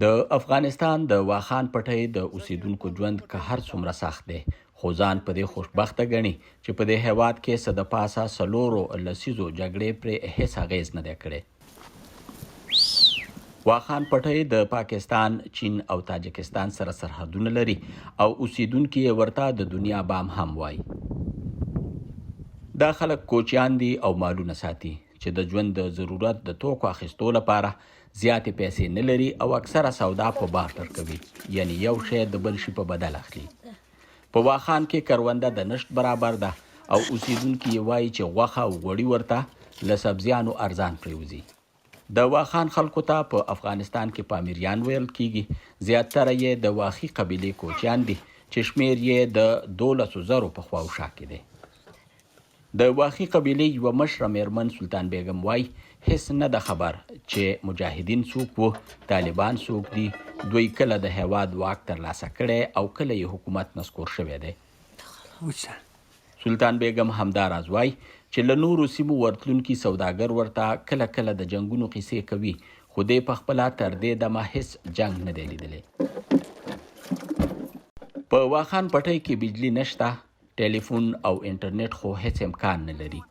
د افغانستان د واخان پټۍ د اوسیدونکو ژوند که هر څومره سخت دی خو ځان په دې خوشبخته ګڼي چې په دې هیواد کې څه د پاسه څلورو لسیزو جګړې پرې هیڅ اغیز نه دی کړی. واخان پټۍ د پاکستان، چین او تاجکستان سره سرحدونه لري او اوسیدونکي یې ورته د دنیا بام هم وایي. دا خلک کوچیان دي او مالونه ساتي چې د ژوند د ضرورت د توکو اخیستو لپاره زیاتې پیسې نه لري او اکثره سودا په بارتر کوي، یعنی یو شی د بل شي په بدل اخلي. په واخان کې کرونده د نشت برابر ده او اوسیدونکي یې وایي چې غوښه او غوړي ورته له سبزیانو ارزان پرېوځي. د واخان خلکو ته په افغانستان کې پامیریان ویل کیږي. زیاتره یې د واخي قبیلې کوچیان دي چې شمیر یې د 12,000 په خوا او شا کې دی. د واخي قبیلې یوه مشره میرمن سلطان بیګم وایي هیڅ نه ده خبر چې مجاهدین څوک وو، طالبان څوک دي، دوی کله د هیواد واک ترلاسه کړی او کله یې حکومت نسکور شوی دی. سلطان بیګم همداراز وایي چې له نورو سیمو ورتلونکي سوداګر ورته کله کله د جنګونو قصې کوي، خو دی پخپله تر دې دمه هیڅ جنګ نه دی لیدلی. په واخان پټۍ کې بجلی نشته، ټلیفون او انټرنیټ خو هیڅ امکان نه لري.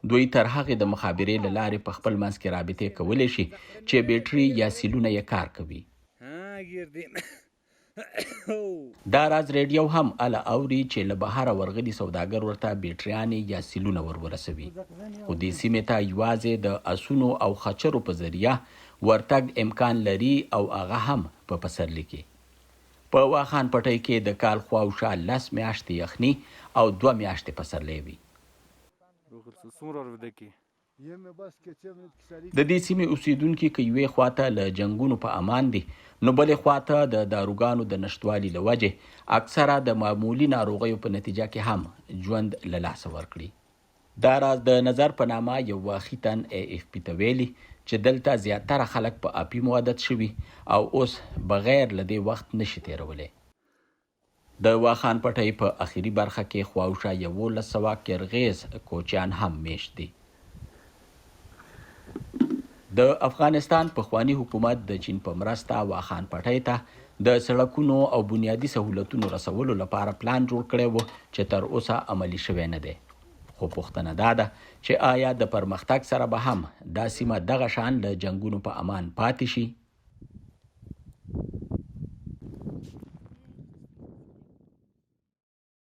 دوی تر هغې د مخابرې له لارې په خپل منځ کې رابطې کولی شي چې بیټري یا سیلونه یې کار کوي. دا راز ریډیو هم اله اوري چې له بهره ورغلي سوداګر ورته بیټریانې یا سیلونه ورسوي، خو دې سیمې ته یوازې د اسونو او خچرو په ذریعه ورتګ امکان لري او هغه هم په پسرلي کې. په واخان پټۍ کې د کال خواوشا 10 میاشتې یخني او 2 میاشتې پسرلی وي. د دې سیمې اوسیدونکي که یوې خواته له جنګونو په امان دي، نو بلې خواته د داروګانو د نشتوالي له وجې اکثره د معمولي ناروغیو په نتیجه کې هم ژوند له لاسه ورکړي. دا راز د نظر په نامه یو واخي تن AFP ته ویلي چې دلته زیاتره خلک په اپیمو عادت شوي او اوس بغیر له دې وخت نشي تیرولی. د واخان پټۍ په اخري برخه کې خواوشا 1100 کرغیز کوچیان هم میشت دي. د افغانستان پخوانی حکومت د چین په مرسته واخان پټۍ ته د سړکونو او بنیادي سهولتونو رسولو لپاره پلان جوړ کړی و چې تر اوسه عملي شوی نه دی. خو پوښتنه دا ده چې آیا د پرمختګ سره به هم دا سیمه دغه شان له جنګونو په امان پاتې شي؟